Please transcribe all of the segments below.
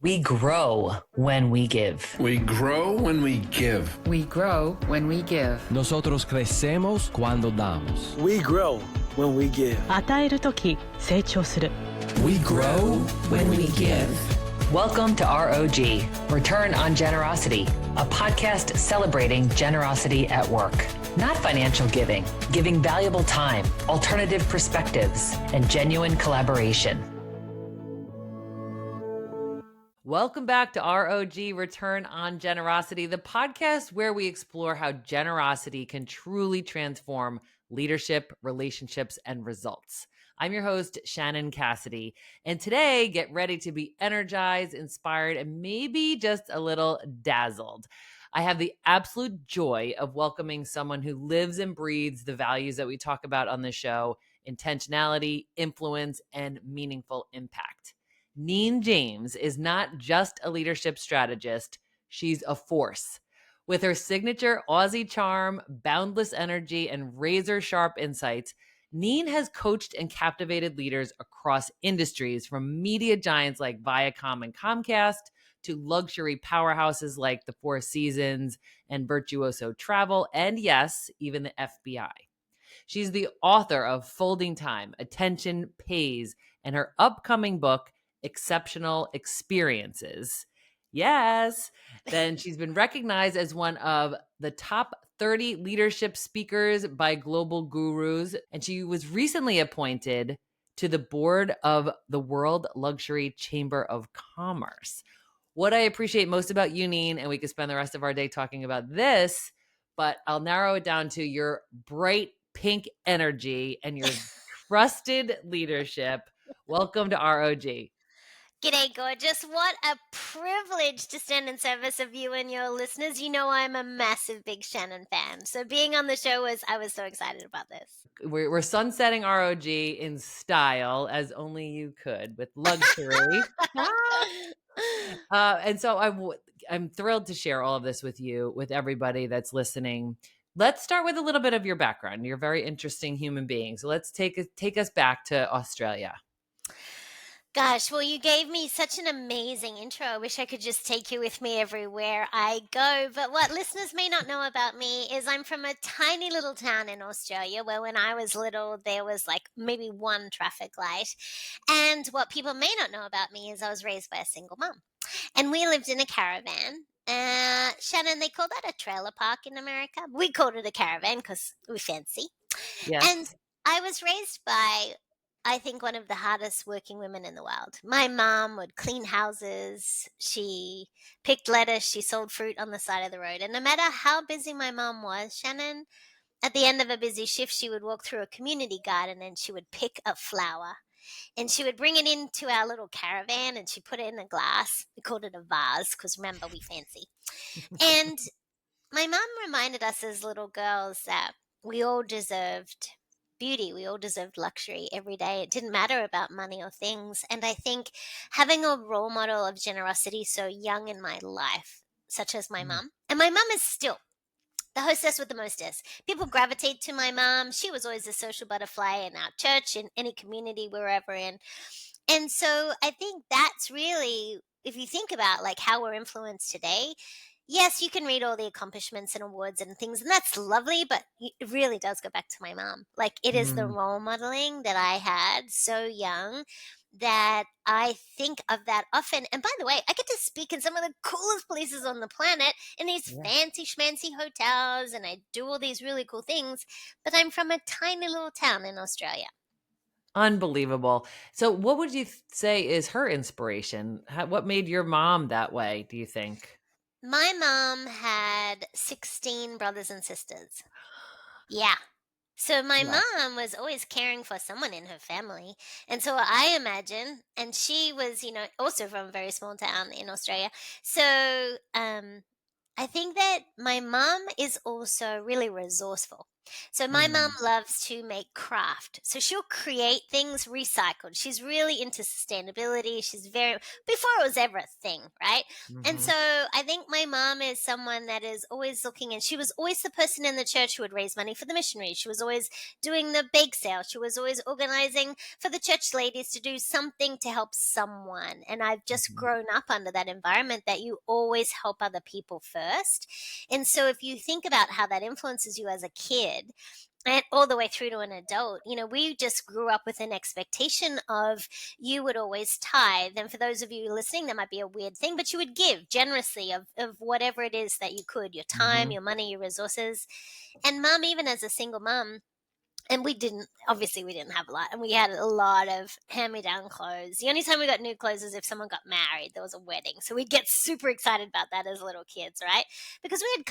We grow when we give. We grow when we give. We grow when we give. Nosotros crecemos cuando damos. We grow when we give. 与えるとき成長する。 We grow when we give. Welcome to ROG, Return on Generosity, a podcast celebrating generosity at work. Not financial giving, giving valuable time, alternative perspectives, and genuine collaboration. Welcome back to ROG, Return on Generosity, the podcast where we explore how generosity can truly transform leadership, relationships, and results. I'm your host, Shannon Cassidy, and today get ready to be energized, inspired, and maybe just a little dazzled. I have the absolute joy of welcoming someone who lives and breathes the values that we talk about on this show: intentionality, influence, and meaningful impact. Neen James is not just a leadership strategist, she's a force. With her signature Aussie charm, boundless energy, and razor-sharp insights, Neen has coached and captivated leaders across industries, from media giants like Viacom and Comcast to luxury powerhouses like the Four Seasons and Virtuoso Travel, and yes, even the FBI. She's the author of Folding Time, Attention Pays, and her upcoming book, Exceptional Experiences. Yes. Then she's been recognized as one of the top 30 leadership speakers by global gurus. And she was recently appointed to the board of the World Luxury Chamber of Commerce. What I appreciate most about you, Neen, and we could spend the rest of our day talking about this, but I'll narrow it down to your bright pink energy and your trusted leadership. Welcome to ROG. G'day, gorgeous. What a privilege to stand in service of you and your listeners. You know I'm a massive big Shannon fan. So being on the show I was so excited about this. We're sunsetting ROG in style, as only you could, with luxury. And so I'm thrilled to share all of this with you, with everybody that's listening. Let's start with a little bit of your background. You're a very interesting human being. So let's take us back to Australia. Gosh, well, you gave me such an amazing intro. I wish I could just take you with me everywhere I go. But what listeners may not know about me is I'm from a tiny little town in Australia where when I was little, there was like maybe one traffic light. And what people may not know about me is I was raised by a single mom. And we lived in a caravan. Shannon, they call that a trailer park in America. We called it a caravan because we fancy. Yes. And I was raised by, I think, one of the hardest working women in the world. My mom would clean houses. She picked lettuce. She sold fruit on the side of the road. And no matter how busy my mom was, Shannon, at the end of a busy shift, she would walk through a community garden and she would pick a flower. And she would bring it into our little caravan and she put it in a glass. We called it a vase because, remember, we fancy. And my mom reminded us as little girls that we all deserved beauty. We all deserved luxury every day. It didn't matter about money or things. And I think having a role model of generosity so young in my life, such as my mom, and my mom is still the hostess with the mostess. People gravitate to my mom. She was always a social butterfly in our church, in any community we're ever in. And so I think that's really, if you think about like how we're influenced today, yes, you can read all the accomplishments and awards and things, and that's lovely, but it really does go back to my mom. Like, it is the role modeling that I had so young that I think of that often. And by the way, I get to speak in some of the coolest places on the planet in these fancy schmancy hotels, and I do all these really cool things, but I'm from a tiny little town in Australia. Unbelievable. So what would you say is her inspiration? What made your mom that way, do you think? My mom had 16 brothers and sisters. Yeah. So my mom was always caring for someone in her family. And so I imagine, and she was, also from a very small town in Australia. So I think that my mom is also really resourceful. So my mom loves to make craft. So she'll create things recycled. She's really into sustainability. She's very, before it was ever a thing, right? And Mm-hmm. so I think my mom is someone that is always looking, and she was always the person in the church who would raise money for the missionaries. She was always doing the bake sale. She was always organizing for the church ladies to do something to help someone. And I've just grown up under that environment that you always help other people first. And so if you think about how that influences you as a kid, and all the way through to an adult, we just grew up with an expectation of you would always tithe. And for those of you listening, that might be a weird thing, but you would give generously of whatever it is that you could, your time, Mm-hmm. your money, your resources. And mom, even as a single mom, and we didn't have a lot, and we had a lot of hand-me-down clothes. The only time we got new clothes is if someone got married, there was a wedding, so we'd get super excited about that as little kids, right? Because we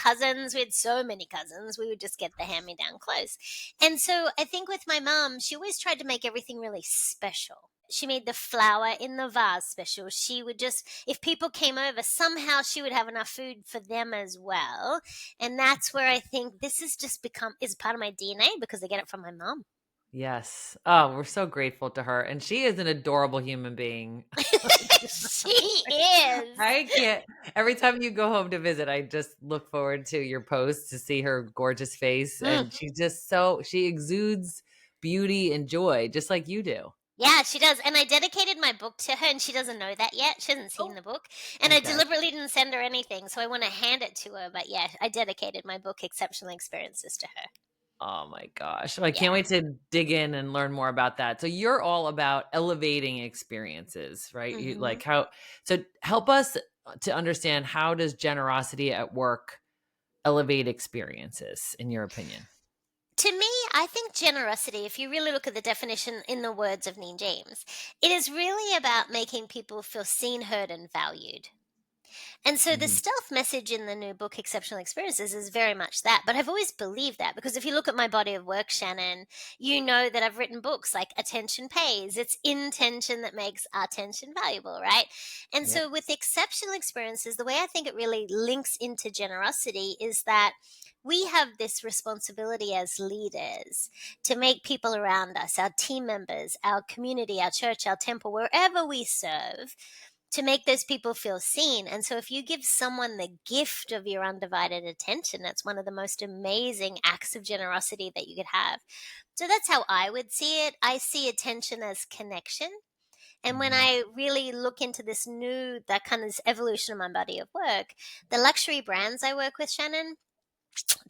had so many cousins, we would just get the hand-me-down clothes. And so I think with my mom, she always tried to make everything really special. She made the flower in the vase special. She would just, if people came over, somehow she would have enough food for them as well. And that's where I think this has just is part of my DNA because I get it from my mom. Yes. Oh, we're so grateful to her. And she is an adorable human being. She is. I can't. Every time you go home to visit, I just look forward to your posts to see her gorgeous face. Mm. And she's just she exudes beauty and joy, just like you do. Yeah, she does. And I dedicated my book to her, and she doesn't know that yet. She hasn't seen Oh, the book. And I okay. deliberately didn't send her anything. So I want to hand it to her. But yeah, I dedicated my book, Exceptional Experiences, to her. Oh my gosh. Well, I can't Yeah. wait to dig in and learn more about that. So you're all about elevating experiences, right? You Hmm. so help us to understand, how does generosity at work elevate experiences in your opinion? To me, I think generosity, if you really look at the definition in the words of Neen James, it is really about making people feel seen, heard, and valued. And so the Mhm. stealth message in the new book, Exceptional Experiences, is very much that. But I've always believed that because if you look at my body of work, Shannon, you know that I've written books like Attention Pays. It's intention that makes attention valuable, right? And Yep. so with exceptional experiences, the way I think it really links into generosity is that we have this responsibility as leaders to make people around us, our team members, our community, our church, our temple, wherever we serve, to make those people feel seen. And so if you give someone the gift of your undivided attention, that's one of the most amazing acts of generosity that you could have. So that's how I would see it. I see attention as connection. And when Mhm. I really look into that kind of evolution of my body of work, the luxury brands I work with, Shannon,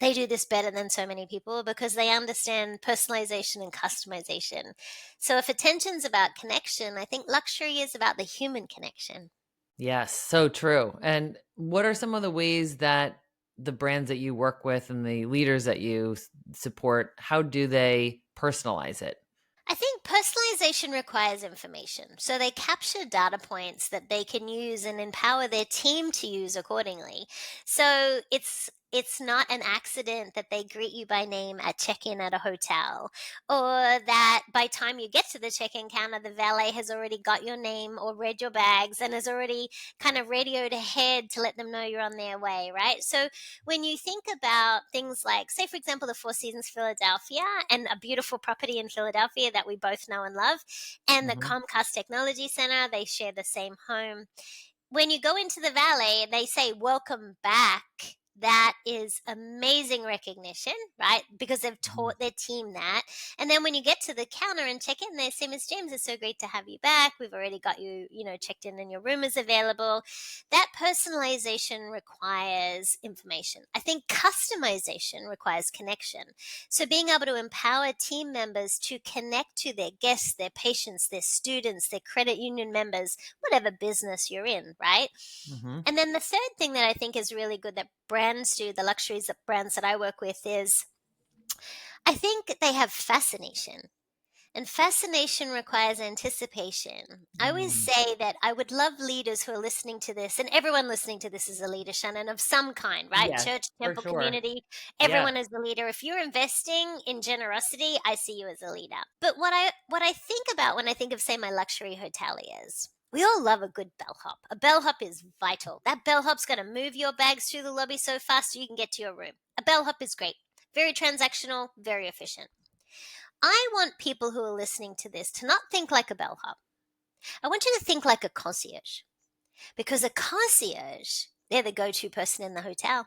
they do this better than so many people because they understand personalization and customization. So if attention's about connection, I think luxury is about the human connection. Yes, so true. And what are some of the ways that the brands that you work with and the leaders that you support, how do they personalize it? I think personalization requires information. So they capture data points that they can use and empower their team to use accordingly. So it's not an accident that they greet you by name at check-in at a hotel, or that by time you get to the check-in counter the valet has already got your name or read your bags and has already kind of radioed ahead to let them know you're on their way, right? So when you think about things like, say, for example, the Four Seasons Philadelphia and a beautiful property in Philadelphia that we both know and love, and the Mhm. Comcast Technology Center, they share the same home. When you go into the valet and they say, "Welcome back," that is amazing recognition, right? Because they've Mhm. taught their team that. And then when you get to the counter and check in, they say, "Miss James, it's so great to have you back. We've already got you, checked in and your room is available." That personalization requires information. I think customization requires connection. So being able to empower team members to connect to their guests, their patients, their students, their credit union members, whatever business you're in, right? Mhm. And then the third thing that I think is really good that brands do, the luxuries that brands that I work with, is I think they have fascination. And fascination requires anticipation. I always Mm. say that I would love leaders who are listening to this, and everyone listening to this is a leader, Shannon, of some kind, right? Yes, Church, for temple, sure. community, Yes. everyone is a leader. If you're investing in generosity, I see you as a leader. But what I think about when I think of, say, my luxury hoteliers, we all love a good bellhop. A bellhop is vital. That bellhop's going to move your bags through the lobby so fast so you can get to your room. A bellhop is great. very transactional, very efficient. I want people who are listening to this to not think like a bellhop. I want you to think like a concierge, because a concierge, they're the go-to person in the hotel.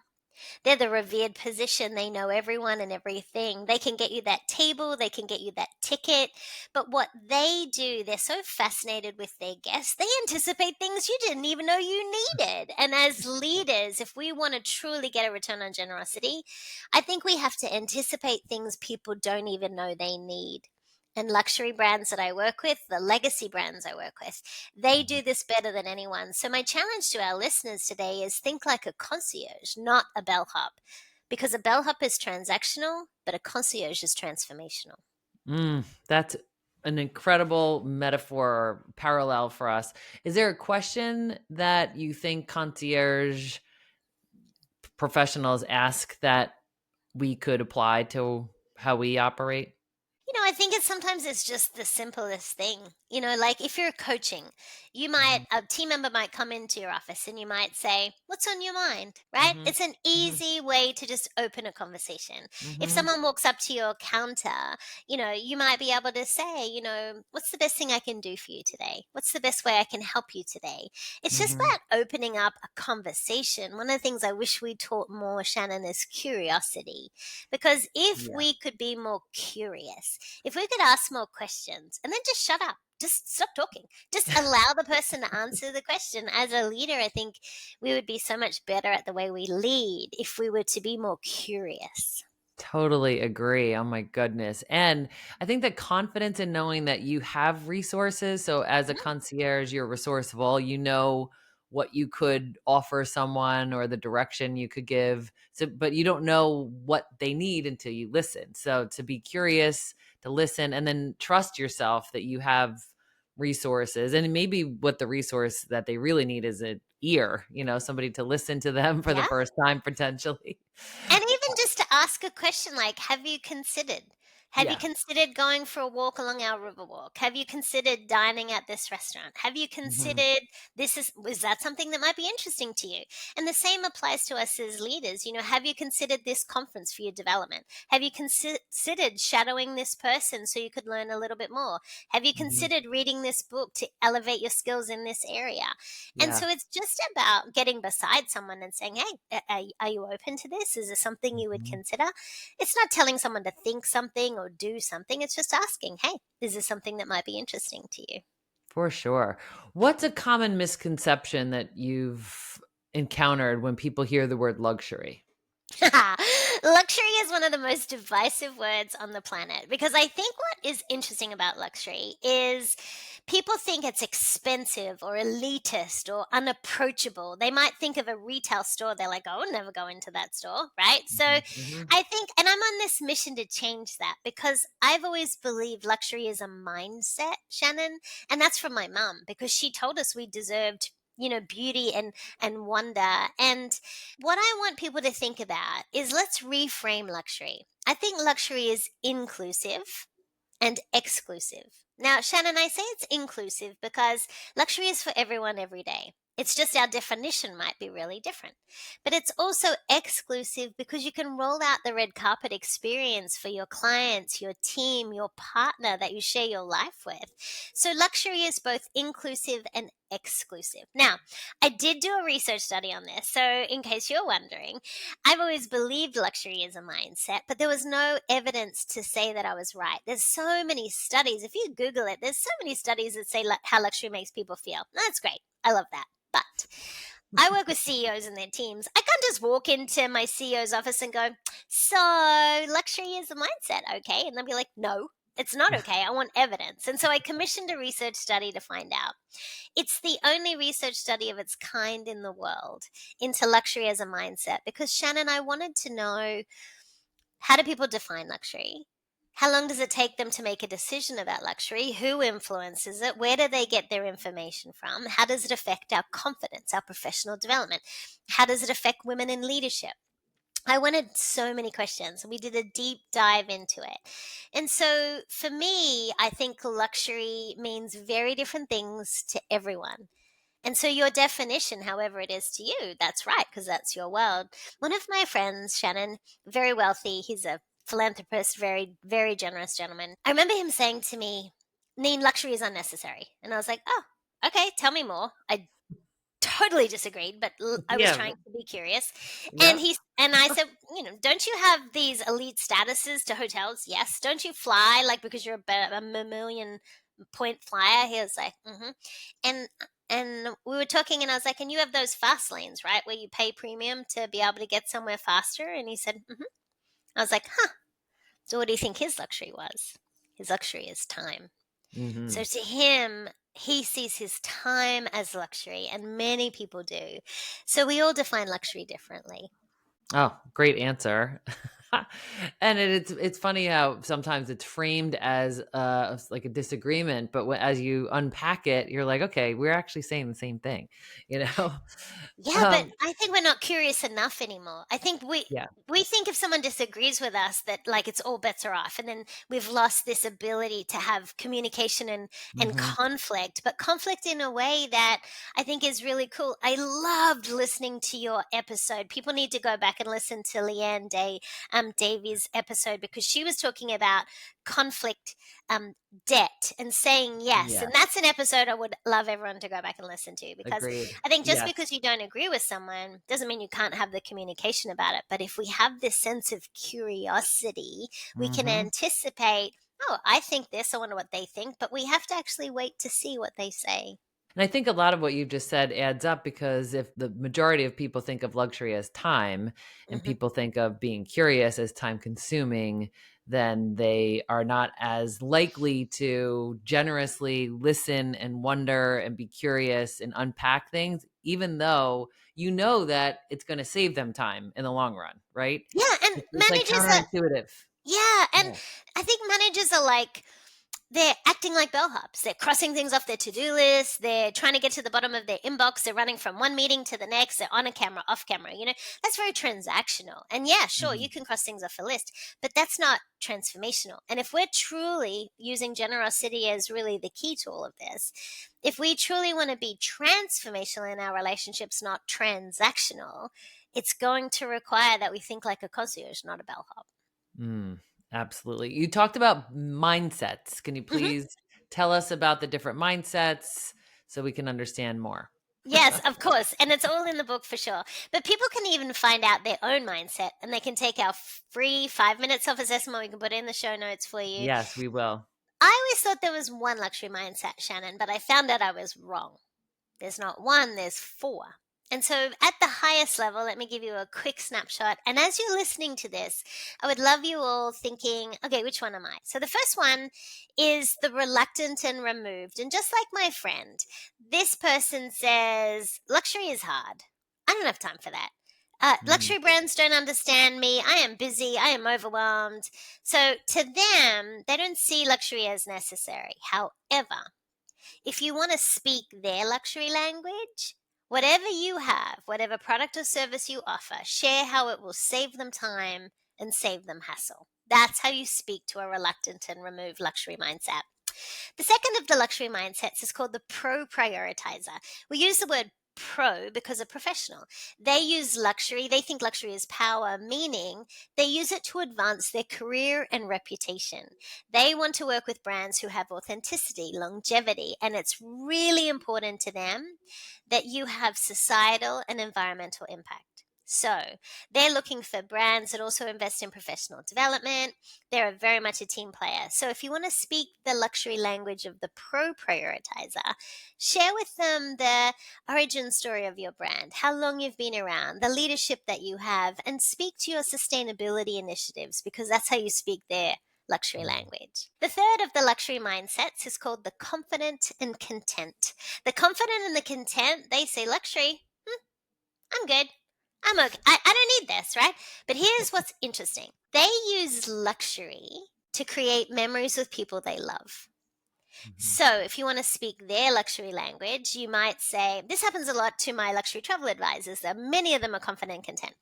They're the revered position. They know everyone and everything. They can get you that table. They can get you that ticket. But what they do, they're so fascinated with their guests. They anticipate things you didn't even know you needed. And as leaders, if we want to truly get a return on generosity, I think we have to anticipate things people don't even know they need. And luxury brands that I work with, the legacy brands I work with, they do this better than anyone. So my challenge to our listeners today is think like a concierge, not a bellhop, because a bellhop is transactional, but a concierge is transformational. That's an incredible metaphor or parallel for us. Is there a question that you think concierge professionals ask that we could apply to how we operate? I think sometimes it's just the simplest thing. Like if you're coaching, a team member might come into your office and you might say, "What's on your mind?" Right? Mhm. It's an Mhm. easy way to just open a conversation. If Mhm. someone walks up to your counter, you might be able to say, "What's the best thing I can do for you today? What's the best way I can help you today?" It's just Mhm. about opening up a conversation. One of the things I wish we taught more, Shannon, is curiosity. Because if Yeah. we could be more curious, if we could ask more questions and then just shut up, just stop talking, just allow the person to answer the question. As a leader, I think we would be so much better at the way we lead if we were to be more curious. Totally agree. Oh my goodness. And I think that confidence in knowing that you have resources. So as a Mhm. concierge, you're resourceful. You know what you could offer someone or the direction you could give. So but you don't know what they need until you listen. So to be curious, to listen and then trust yourself that you have resources. And maybe what the resource that they really need is an ear, somebody to listen to them for the Yeah. first time potentially. And even just to ask a question like, have you considered? Have you Yeah. considered going for a walk along our riverwalk? Have you considered dining at this restaurant? Have you Mhm. considered was that something that might be interesting to you? And the same applies to us as leaders. Have you considered this conference for your development? Have you considered shadowing this person so you could learn a little bit more? Have you Mhm. considered reading this book to elevate your skills in this area? And Yeah. so it's just about getting beside someone and saying, "Hey, are you open to this? Is this something you would Mhm. consider?" It's not telling someone to think something or do something. It's just asking, "Hey, is this something that might be interesting to you?" For sure. What's a common misconception that you've encountered when people hear the word luxury? Luxury is one of the most divisive words on the planet, because I think what is interesting about luxury is people think it's expensive or elitist or unapproachable. They might think of a retail store, they're like, "Oh, I would never go into that store," right? So Mhm. Mhm. I think, and I'm on this mission to change that, because I've always believed luxury is a mindset, Shannon. And that's from my mom, because she told us we deserved beauty and wonder. And what I want people to think about is, let's reframe luxury. I think luxury is inclusive and exclusive. Now, Shannon, I say it's inclusive because luxury is for everyone every day. It's just our definition might be really different. But it's also exclusive because you can roll out the red carpet experience for your clients, your team, your partner that you share your life with. So luxury is both inclusive and exclusive. Now, I did do a research study on this. So, in case you're wondering, I've always believed luxury is a mindset, but there was no evidence to say that I was right. There's so many studies. If you Google it, there's so many studies that say how luxury makes people feel. That's great. I love that. But I work with CEOs and their teams. I can't just walk into my CEO's office and go, "So, luxury is a mindset, okay?" And they'll be like, "No, it's not okay. I want evidence." And so I commissioned a research study to find out. It's the only research study of its kind in the world into luxury as a mindset, because Shannon, I wanted to know, how do people define luxury? How long does it take them to make a decision about luxury? Who influences it? Where do they get their information from? How does it affect our confidence, our professional development? How does it affect women in leadership? I wanted so many questions. We did a deep dive into it. And so for me, I think luxury means very different things to everyone. And so your definition, however it is to you, that's right, because that's your world. One of my friends, Shannon, very wealthy, he's a philanthropist, very, very generous gentleman. I remember him saying to me, Neen, luxury is unnecessary. And I was like, oh, okay, tell me more. I totally disagreed, but I was Yeah. trying to be curious. Yep. And I said, don't you have these elite statuses to hotels? Yes. Don't you fly like because you're a million point flyer? He was like, mm-hmm. And we were talking, and I was like, and you have those fast lanes, right, where you pay premium to be able to get somewhere faster? And he said, mm-hmm. I was like, huh. So what do you think his luxury was? His luxury is time. Mm-hmm. So to him, he sees his time as luxury, and many people do. So we all define luxury differently. Oh, great answer. And it's funny how sometimes it's framed as like a disagreement, but as you unpack it, you're like, okay, we're actually saying the same thing, you know? Yeah, but I think we're not curious enough anymore. I think Yeah. we think if someone disagrees with us that like it's all bets are off, and then we've lost this ability to have communication and Mhm. conflict, but conflict in a way that I think is really cool. I loved listening to your episode. People need to go back and listen to Leanne Davies' episode, because she was talking about conflict debt and saying yes. Yeah. And that's an episode I would love everyone to go back and listen to, because Agreed. I think just Yes. because you don't agree with someone doesn't mean you can't have the communication about it. But if we have this sense of curiosity, we can Mhm. anticipate, oh, I think this, I wonder what they think, but we have to actually wait to see what they say. And I think a lot of what you just said adds up, because if the majority of people think of luxury as time and Mhm. people think of being curious as time consuming, then they are not as likely to generously listen and wonder and be curious and unpack things, even though you know that it's going to save them time in the long run, right? Yeah, and It's like managers are, counterintuitive. yeah, and Yeah. I think managers are like, they're acting like bellhops. They're crossing things off their to-do list. They're trying to get to the bottom of their inbox. They're running from one meeting to the next. They're on a camera, off camera. That's very transactional. And yeah, sure, you Mhm. can cross things off a list, but that's not transformational. And if we're truly using generosity as really the key to all of this, if we truly want to be transformational in our relationships, not transactional, it's going to require that we think like a concierge, not a bellhop. Mm, absolutely. You talked about mindsets. Can you Mhm. please tell us about the different mindsets so we can understand more? Yes, of course. And it's all in the book for sure. But people can even find out their own mindset, and they can take our free 5 minutes self assessment. We can put it in the show notes for you. Yes, we will. I always thought there was one luxury mindset, Shannon, but I found out I was wrong. There's not one, there's four. And so at the highest level, let me give you a quick snapshot. And as you're listening to this, I would love you all thinking, okay, which one am I? So the first one is the reluctant and removed. And just like my friend, this person says, luxury is hard. I don't have time for that. Mm, Luxury brands don't understand me. I am busy. I am overwhelmed. So to them, they don't see luxury as necessary. However, if you want to speak their luxury language, whatever you have, whatever product or service you offer, share how it will save them time and save them hassle. That's how you speak to a reluctant and removed luxury mindset. The second of the luxury mindsets is called the pro prioritizer. We use the word pro because a professional. They use luxury, they think luxury is power, meaning they use it to advance their career and reputation. They want to work with brands who have authenticity, longevity, and it's really important to them that you have societal and environmental impact. So they're looking for brands that also invest in professional development. They're very much a team player. So if you want to speak the luxury language of the pro prioritizer, share with them the origin story of your brand, how long you've been around, the leadership that you have, and speak to your sustainability initiatives, because that's how you speak their luxury language. The third of the luxury mindsets is called the confident and content. The confident and the content, they say luxury, I'm good. I'm okay. I don't need this, right? But here's what's interesting. They use luxury to create memories with people they love. So if you want to speak their luxury language, you might say, this happens a lot to my luxury travel advisors. Many of them are confident and content.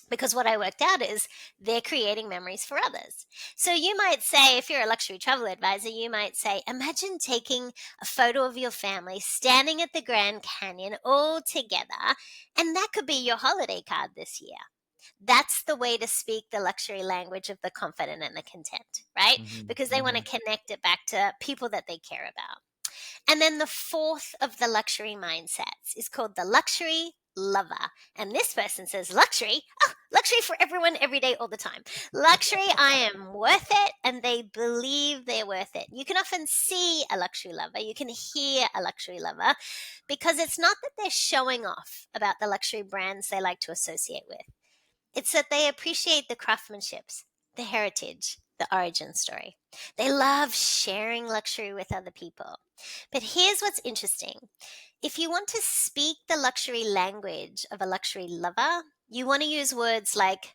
Because what I worked out is they're creating memories for others. So you might say, if you're a luxury travel advisor, you might say, imagine taking a photo of your family standing at the Grand Canyon all together, and that could be your holiday card this year. That's the way to speak the luxury language of the confident and the content, right? Because they want to connect it back to people that they care about. And then the fourth of the luxury mindsets is called the luxury lover. And this person says, luxury? Oh, luxury for everyone, every day, all the time. Luxury, I am worth it. And they believe they're worth it. You can often see a luxury lover. You can hear a luxury lover because it's not that they're showing off about the luxury brands they like to associate with. It's that they appreciate the craftsmanships, the heritage, the origin story. They love sharing luxury with other people. But here's what's interesting. If you want to speak the luxury language of a luxury lover, you want to use words like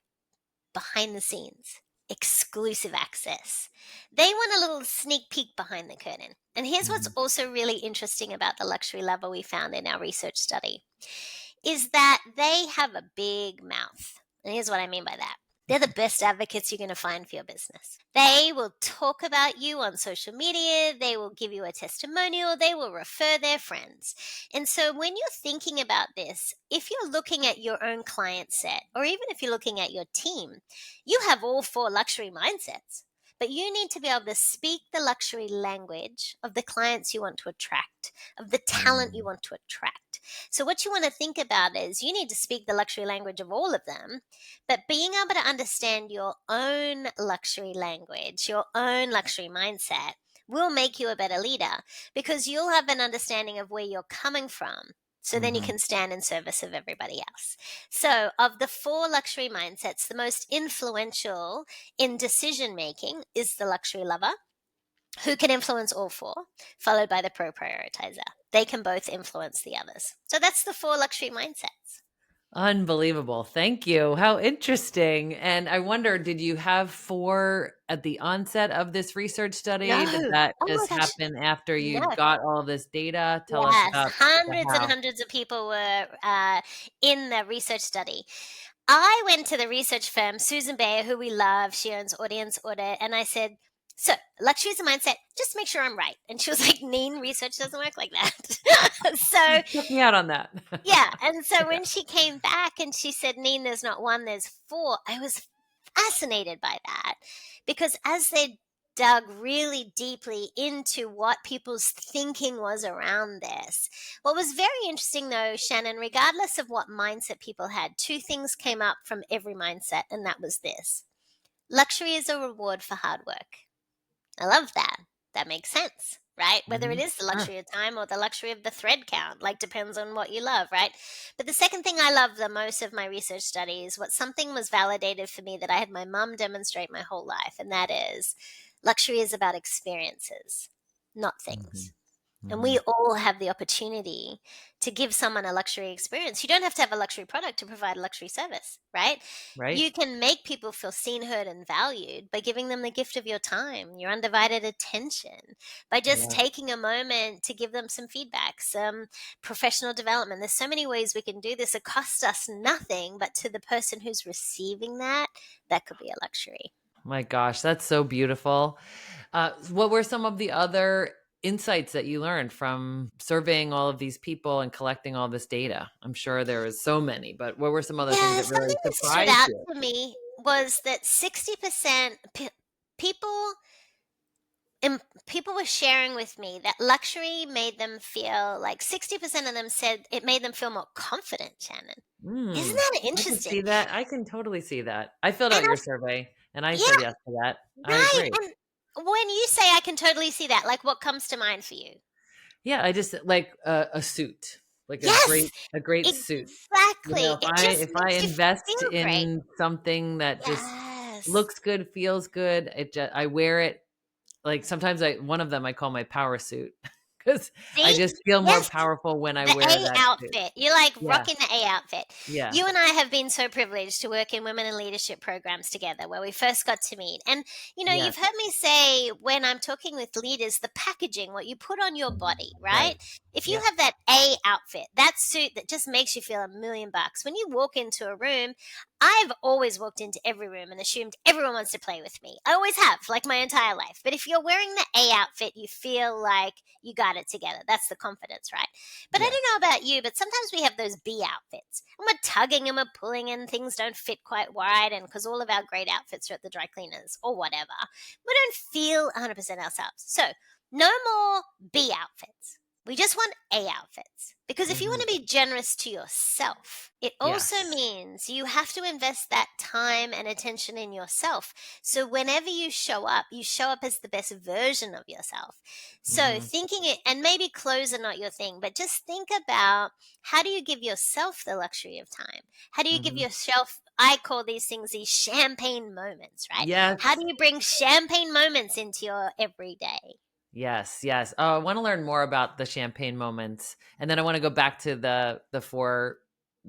behind the scenes, exclusive access. They want a little sneak peek behind the curtain. And here's what's also really interesting about the luxury lover we found in our research study is that they have a big mouth. And here's what I mean by that. They're the best advocates you're going to find for your business. They will talk about you on social media. They will give you a testimonial. They will refer their friends. And so when you're thinking about this, if you're looking at your own client set, or even if you're looking at your team, you have all four luxury mindsets. But you need to be able to speak the luxury language of the clients you want to attract, of the talent you want to attract. So what you want to think about is you need to speak the luxury language of all of them, but being able to understand your own luxury language, your own luxury mindset will make you a better leader because you'll have an understanding of where you're coming from. So then you can stand in service of everybody else. So of the four luxury mindsets, the most influential in decision making is the luxury lover, who can influence all four, followed by the pro prioritizer. They can both influence the others. So that's the four luxury mindsets. Unbelievable. Thank you. How interesting. And I wonder, did you have four at the onset of this research study? No. Did that Oh my just gosh. happen after you No. got all of this data? Tell us Yes, about hundreds how. and hundreds of people were in the research study. I went to the research firm, Susan Bayer, who we love. She owns Audience Audit. And I said, so luxury is a mindset. Just make sure I'm right. And she was like, Neen, research doesn't work like that. So Check me out on that. yeah. And so when she came back and she said, Neen, there's not one, there's four, I was fascinated by that because as they dug really deeply into what people's thinking was around this, what was very interesting though, Shannon, regardless of what mindset people had, two things came up from every mindset, and that was this. Luxury is a reward for hard work. I love that. That makes sense, right? Whether it is the luxury of time or the luxury of the thread count, like depends on what you love, right? But the second thing I love the most of my research study is what something was validated for me that I had my mom demonstrate my whole life, and that is luxury is about experiences, not things. And we all have the opportunity to give someone a luxury experience. You don't have to have a luxury product to provide a luxury service, right? Right. You can make people feel seen, heard, and valued by giving them the gift of your time, your undivided attention, by just taking a moment to give them some feedback, some professional development. There's so many ways we can do this. It costs us nothing, but to the person who's receiving that, that could be a luxury. My gosh, that's so beautiful. What were some of the other insights that you learned from surveying all of these people and collecting all this data? I'm sure there was so many, but what were some other things that really Something that stood surprised out you? to me was that 60% people people were sharing with me that luxury made them feel like 60% of them said it made them feel more confident, Shannon. Isn't that I can interesting? see that. I can totally see that. I filled And out your survey and I said yeah, yes to that. I right. agree. And when you say I can totally see that, like what comes to mind for you? Yeah, I just like a suit, like Yes, a great suit. You exactly. know, It just if I makes you invest feel great. in something that just Yes. looks good, feels good, I wear it. Like sometimes one of them I call my power suit because I See? just feel more Yes. powerful when I The wear A that suit. outfit. You're like Yeah, rocking the A outfit. yeah, You and I have been so privileged to work in women in leadership programs together where we first got to meet. And, yes, you've heard me say when I'm talking with leaders, the packaging, what you put on your body, right? right. If you have that A outfit, that suit that just makes you feel $1,000,000, when you walk into a room, I've always walked into every room and assumed everyone wants to play with me. I always have, like my entire life. But if you're wearing the A outfit, you feel like you got it together. That's the confidence, right? But I don't know about you, but sometimes we have those B outfits and we're tugging and we're pulling and things don't fit quite right. And because all of our great outfits are at the dry cleaners or whatever, we don't feel 100% ourselves. So no more B outfits. We just want A outfits. Because if you want to be generous to yourself, it also means you have to invest that time and attention in yourself. So whenever you show up as the best version of yourself. So thinking it, and maybe clothes are not your thing, but just think about, how do you give yourself the luxury of time? How do you give yourself, I call these things these champagne moments, right? Yes. How do you bring champagne moments into your everyday? Yes, yes. Oh, I want to learn more about the champagne moments. And then I want to go back to the 4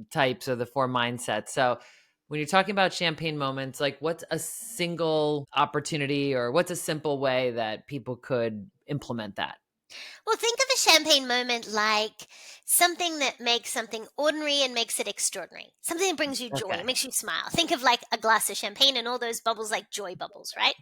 types or the 4 mindsets. So when you're talking about champagne moments, like what's a single opportunity or what's a simple way that people could implement that? Well, think of a champagne moment like something that makes something ordinary and makes it extraordinary. Something that brings you joy, Okay. makes you smile. Think of like a glass of champagne and all those bubbles like joy bubbles, right?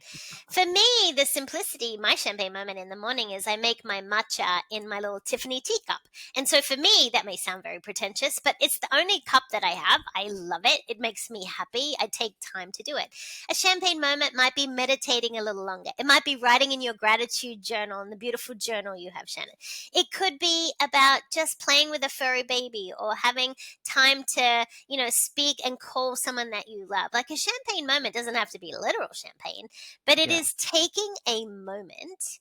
For me, the simplicity, my champagne moment in the morning is I make my matcha in my little Tiffany teacup. And so for me, that may sound very pretentious, but it's the only cup that I have. I love it. It makes me happy. I take time to do it. A champagne moment might be meditating a little longer. It might be writing in your gratitude journal, in the beautiful journal you have, Shannon. It could be about just playing with a furry baby or having time to, speak and call someone that you love. Like a champagne moment doesn't have to be literal champagne, but it is taking a moment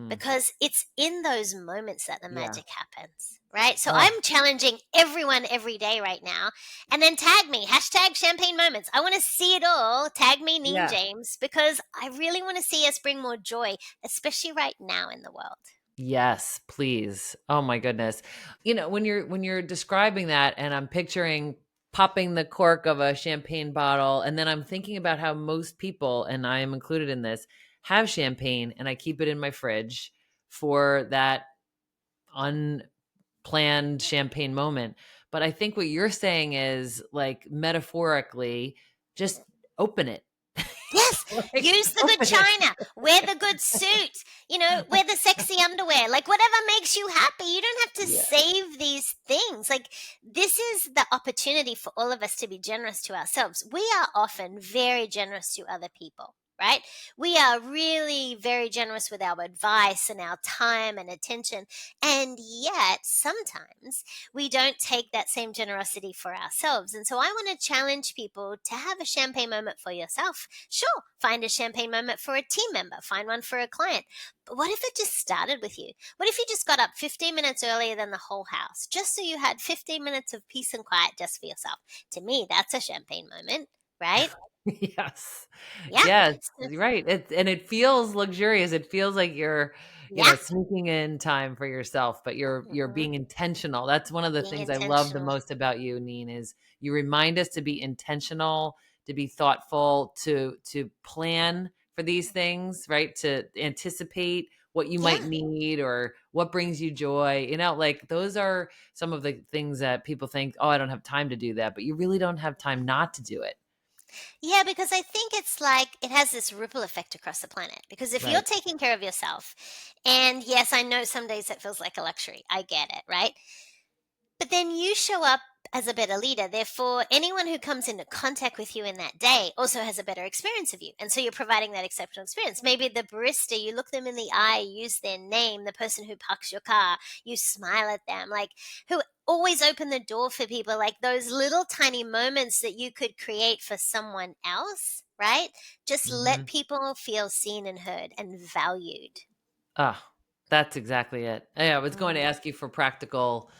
because it's in those moments that the magic happens. Right. So I'm challenging everyone every day right now. And then tag me, #champagne moments. I want to see it all. Tag me, Neen James, because I really want to see us bring more joy, especially right now in the world. Yes, please. Oh my goodness. When you're describing that and I'm picturing popping the cork of a champagne bottle and then I'm thinking about how most people, and I am included in this, have champagne and I keep it in my fridge for that unplanned champagne moment. But I think what you're saying is like metaphorically just open it. Yes, Like, use the good open it. china, wear the good suit, wear the sexy underwear, like whatever makes you happy. You don't have to save these things. Like, this is the opportunity for all of us to be generous to ourselves. We are often very generous to other people. Right? We are really very generous with our advice and our time and attention. And yet, sometimes we don't take that same generosity for ourselves. And so I want to challenge people to have a champagne moment for yourself. Sure, find a champagne moment for a team member, find one for a client. But what if it just started with you? What if you just got up 15 minutes earlier than the whole house, just so you had 15 minutes of peace and quiet just for yourself? To me, that's a champagne moment, right? Yes. Yeah. Yes, right. It feels luxurious. It feels like you're, Yeah. sneaking in time for yourself, but you're being intentional. That's one of the Being things I love the intentional. most about you, Neen, is you remind us to be intentional, to be thoughtful, to plan for these things, right? To anticipate what you might Yeah. need or what brings you joy. Like those are some of the things that people think, "Oh, I don't have time to do that," but you really don't have time not to do it. Yeah, because I think it's like it has this ripple effect across the planet. Because if you're Right. taking care of yourself, and yes, I know some days it feels like a luxury. I get it, right? But then you show up as a better leader. Therefore, anyone who comes into contact with you in that day also has a better experience of you. And so you're providing that exceptional experience. Maybe the barista, you look them in the eye, use their name, the person who parks your car, you smile at them, like who always open the door for people, like those little tiny moments that you could create for someone else, right? Just let Mhm. people feel seen and heard and valued. Ah, that's exactly it. Yeah, I was going to Mm. ask you for practical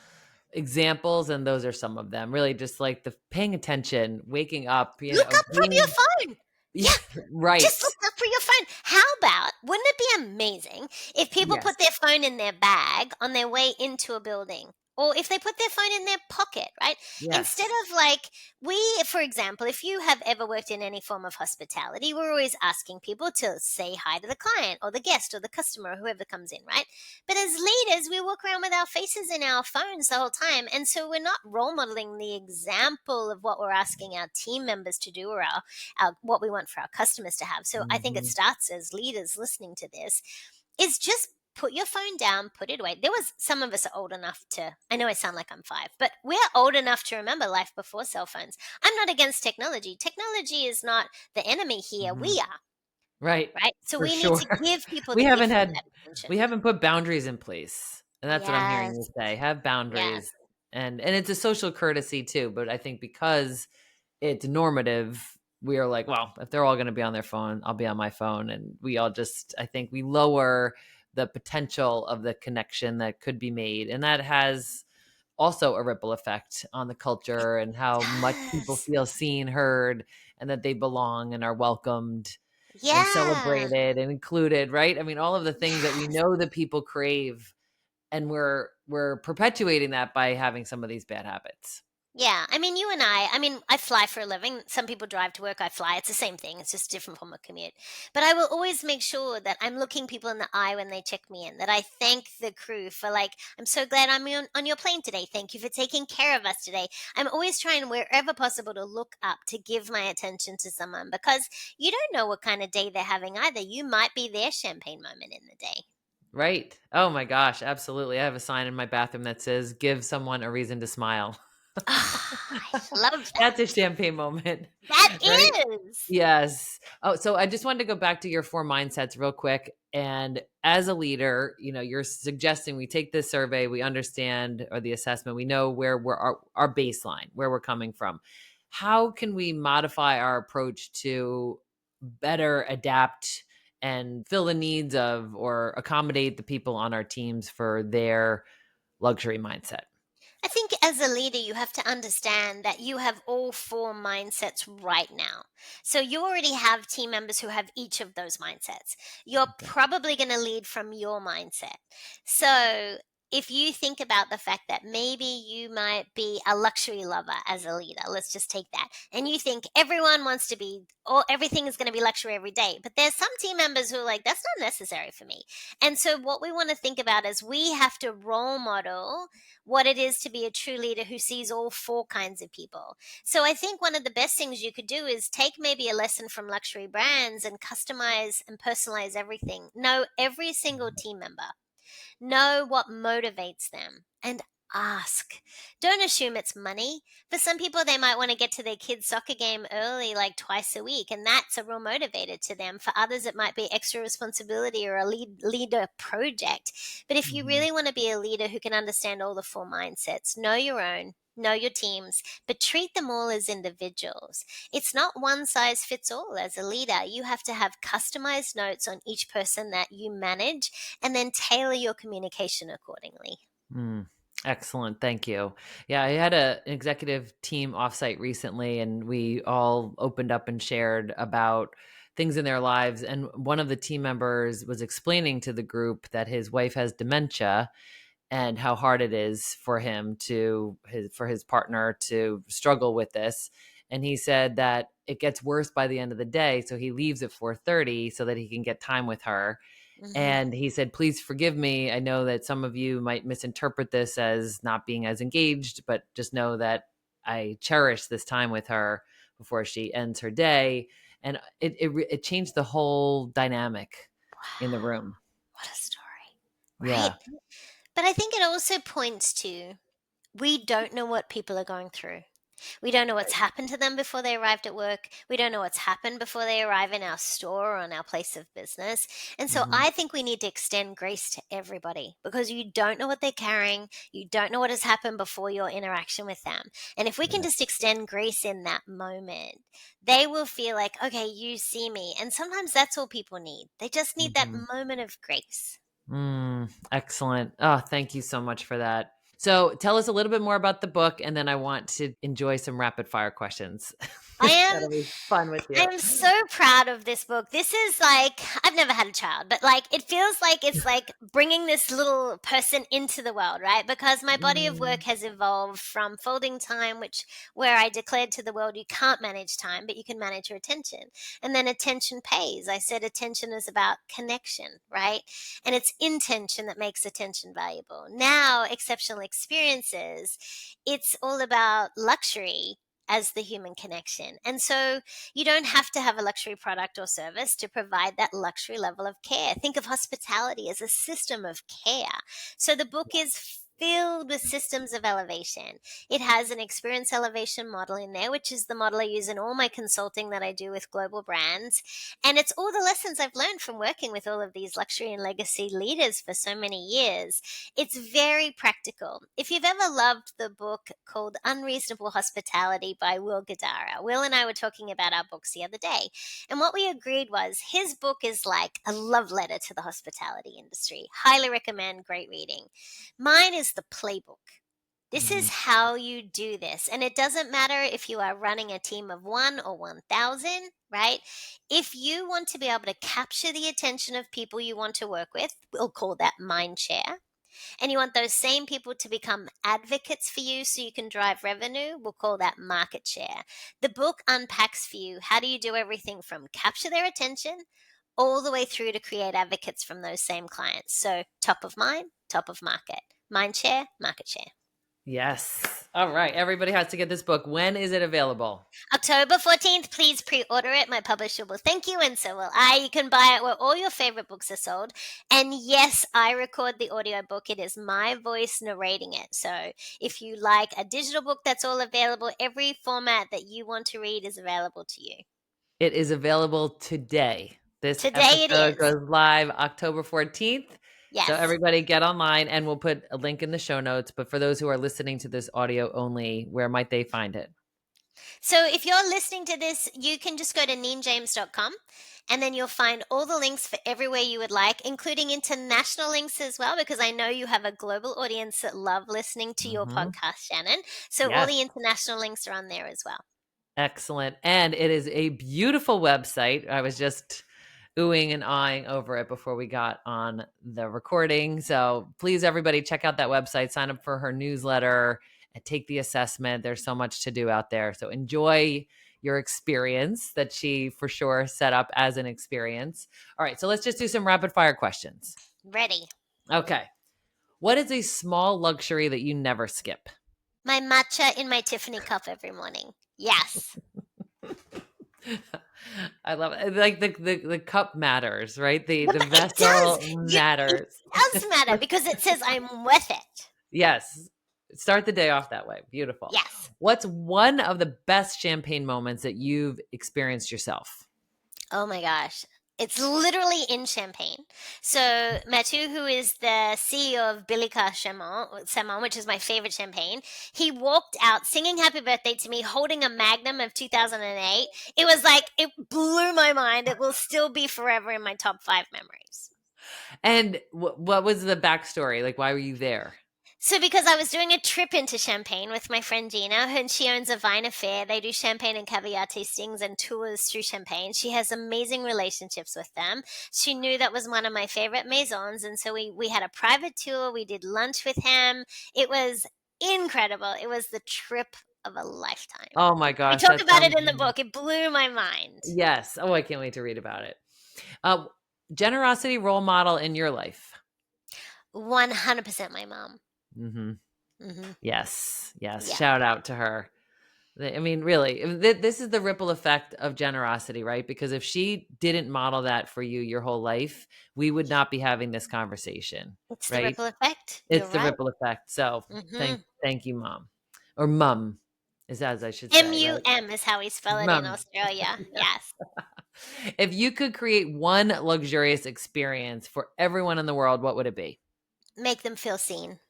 examples, and those are some of them. Really, just like the paying attention, waking up, Look up from your being phone. yeah, Yeah. right. Just look up for your phone. How about, wouldn't it be amazing if people Yes. put their phone in their bag on their way into a building or if they put their phone in their pocket, right? Instead Yes. of like, for example, if you have ever worked in any form of hospitality, we're always asking people to say hi to the client or the guest or the customer or whoever comes in, right? But as leaders, we walk around with our faces in our phones the whole time. And so we're not role modeling the example of what we're asking our team members to do, or our what we want for our customers to have. So I think it starts as leaders listening to this is just put your phone down, put it away. There was some of us are old enough to, I know I sound like I'm 5, but we're old enough to remember life before cell phones. I'm not against technology. Technology is not the enemy here. Mhm. We are, Right. right? So For we need sure. to give people We the haven't gift of had that attention. we haven't put boundaries in place. And that's what I'm hearing Yes. you say. Have Yes. boundaries. And it's a social courtesy too, but I think because it's normative, we are like, well, if they're all going to be on their phone, I'll be on my phone. And we all just, I think we lower the potential of the connection that could be made. And that has also a ripple effect on the It culture and how much people does. feel seen, heard, and that they belong and are welcomed and Yeah. celebrated and included, right? I mean, all of the things that we Yes. know that people crave, and we're perpetuating that by having some of these bad habits. Yeah, I mean, you and I mean, I fly for a living. Some people drive to work, I fly. It's the same thing. It's just a different form of commute. But I will always make sure that I'm looking people in the eye when they check me in, that I thank the crew for, like, I'm so glad I'm on your plane today. Thank you for taking care of us today. I'm always trying, wherever possible, to look up, to give my attention to someone, because you don't know what kind of day they're having either. You might be their champagne moment in the day. Right. Oh my gosh, absolutely. I have a sign in my bathroom that says give someone a reason to smile. I love That's a that. champagne moment, That right? is. Yes. Oh, so I just wanted to go back to your 4 mindsets real quick. And as a leader, you're suggesting we take this survey, we understand, or the assessment, we know where we're our baseline, where we're coming from. How can we modify our approach to better adapt and fill the needs of or accommodate the people on our teams for their luxury mindset? I think as a leader, you have to understand that you have all 4 mindsets right now. So you already have team members who have each of those mindsets. You're Okay. probably going to lead from your mindset. So if you think about the fact that maybe you might be a luxury lover as a leader, let's just take that, and you think everyone wants to be, or everything is going to be luxury every day, but there's some team members who are like, that's not necessary for me. And so what we want to think about is we have to role model what it is to be a true leader who sees all 4 kinds of people. So I think one of the best things you could do is take maybe a lesson from luxury brands and customize and personalize everything. Know every single team member. Know what motivates them and ask. Don't assume it's money. For some people, they might want to get to their kids' soccer game early, like twice a week, and that's a real motivator to them. For others, it might be extra responsibility or a leader project. But if you Mhm. really want to be a leader who can understand all the 4 mindsets, know your own, know your teams, but treat them all as individuals. It's not one size fits all as a leader. You have to have customized notes on each person that you manage and then tailor your communication accordingly. Mm, excellent. Thank you. Yeah, I had an executive team offsite recently, and we all opened up and shared about things in their lives. And one of the team members was explaining to the group that his wife has dementia and how hard it is for him for his partner to struggle with this. And he said that it gets worse by the end of the day, so he leaves at 4:30 so that he can get time with her. Hmm. And he said, please forgive me. I know that some of you might misinterpret this as not being as engaged, but just know that I cherish this time with her before she ends her day. And it changed the whole dynamic in the room. What a story, right? Yeah. But I think it also points to we don't know what people are going through. We don't know what's happened to them before they arrived at work. We don't know what's happened before they arrive in our store or on our place of business. And so Hmm. I think we need to extend grace to everybody because you don't know what they're carrying. You don't know what has happened before your interaction with them. And if we can Yeah. just extend grace in that moment, they will feel like, okay, you see me. And sometimes that's all people need. They just need that Hmm. moment of grace. Excellent. Oh, thank you so much for that. So tell us a little bit more about the book, and then I want to enjoy some rapid fire questions. I am That'll be fun with you. I'm so proud of this book. This is like, I've never had a child, but like it feels like it's like bringing this little person into the world, right? Because my body of work has evolved from folding time, where I declared to the world you can't manage time, but you can manage your attention. And then attention pays. I said attention is about connection, right? And it's intention that makes attention valuable. Now, exceptional experiences, it's all about luxury as the human connection. And so you don't have to have a luxury product or service to provide that luxury level of care. Think of hospitality as a system of care. So the book is filled with systems of elevation. It has an experience elevation model in there, which is the model I use in all my consulting that I do with global brands. And it's all the lessons I've learned from working with all of these luxury and legacy leaders for so many years. It's very practical. If you've ever loved the book called Unreasonable Hospitality by Will Guidara, Will and I were talking about our books the other day. And what we agreed was his book is like a love letter to the hospitality industry. Highly recommend, great reading. Mine is the playbook. This is how you do this. And it doesn't matter if you are running a team of 1 or 1,000, right? If you want to be able to capture the attention of people you want to work with, we'll call that mind share. And you want those same people to become advocates for you so you can drive revenue, we'll call that market share. The book unpacks for you how do you do everything from capture their attention all the way through to create advocates from those same clients. So top of mind, top of market. Mind share, market share. Yes. All right. Everybody has to get this book. When is it available? October 14th. Please pre-order it. My publisher will thank you, and so will I. You can buy it where all your favorite books are sold. And yes, I record the audiobook. It is my voice narrating it. So if you like a digital book, that's all available. Every format that you want to read is available to you. It is available today. Today it episode is. goes live October 14th. Yes. So everybody get online, and we'll put a link in the show notes. But for those who are listening to this audio only, where might they find it? So if you're listening to this, you can just go to neenjames.com, and then you'll find all the links for everywhere you would like, including international links as well, because I know you have a global audience that love listening to your podcast, Shannon. So all Yes. the international links are on there as well. Excellent. And it is a beautiful website. I was just oohing and awing over it before we got on the recording. So please, everybody, check out that website, sign up for her newsletter, and take the assessment. There's so much to do out there. So enjoy your experience that she for sure set up as an experience. All right. So let's just do some rapid fire questions. Ready. Okay. What is a small luxury that you never skip? My matcha in my Tiffany cup every morning. Yes. I love it. Like the cup matters, right? The It vessel does. matters. It does matter because it says I'm worth it. Yes. Start the day off that way. Beautiful. Yes. What's one of the best champagne moments that you've experienced yourself? Oh my gosh. It's literally in Champagne. So Mathieu, who is the CEO of Bilica Semon, which is my favorite champagne, he walked out singing happy birthday to me, holding a Magnum of 2008. It was like, it blew my mind. It will still be forever in my top 5 memories. And what was the backstory? Like, why were you there? So because I was doing a trip into Champagne with my friend Gina, and she owns a Vine Affair. They do champagne and caviar tastings and tours through Champagne. She has amazing relationships with them. She knew that was one of my favorite maisons, and so we had a private tour. We did lunch with him. It was incredible. It was the trip of a lifetime. Oh my gosh. We talk about it in the book. It blew my mind. Yes. Oh, I can't wait to read about it. Generosity role model in your life? 100% my mom. Mm-hmm. Mm-hmm. Yes. Yeah. Shout out to her. I mean, really, this is the ripple effect of generosity, right? Because if she didn't model that for you your whole life, we would not be having this conversation. It's right? the ripple effect. It's You're the right. ripple effect. So Mm-hmm. thank you, Mom. Or Mum, is as I should say. M-U-M right? is how we spell it Mum. in Australia. Yes. If you could create one luxurious experience for everyone in the world, what would it be? Make them feel seen.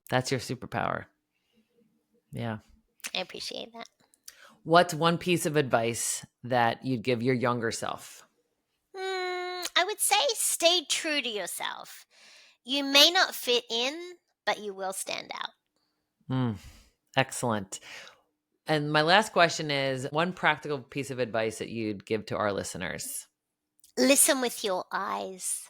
That's your superpower. Yeah. I appreciate that. What's one piece of advice that you'd give your younger self? I would say stay true to yourself. You may not fit in, but you will stand out. Excellent. And my last question is one practical piece of advice that you'd give to our listeners. Listen with your eyes.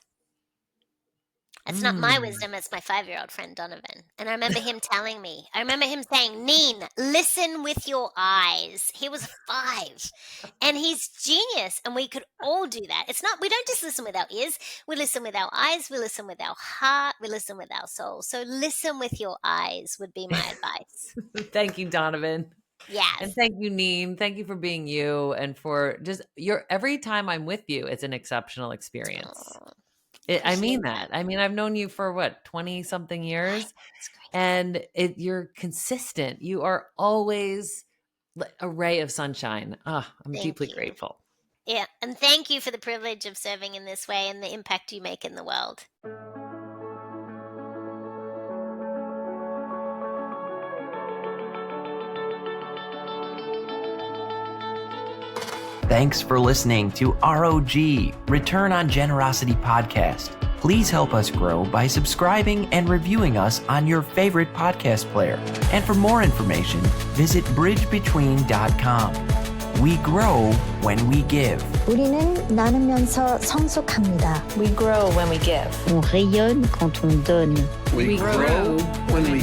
It's not my wisdom, it's my 5-year-old friend Donovan. And I remember him telling me, I remember him saying, Neen, listen with your eyes. He was 5 and he's genius. And we could all do that. It's not, we don't just listen with our ears. We listen with our eyes. We listen with our heart. We listen with our soul. So listen with your eyes would be my advice. Thank you, Donovan. Yes. And thank you, Neen. Thank you for being you and for just every time I'm with you, it's an exceptional experience. Aw, I mean appreciate that. I mean, I've known you for what, 20 something years, That's great. and you're consistent. You are always a ray of sunshine. I'm Thank deeply you. grateful. Yeah. And thank you for the privilege of serving in this way and the impact you make in the world. Thanks for listening to ROG, Return on Generosity podcast. Please help us grow by subscribing and reviewing us on your favorite podcast player. And for more information, visit bridgebetween.com. We grow when we give. 우리는 나누면서 성숙합니다. We grow when we give. On rayonne quand on donne. We grow when we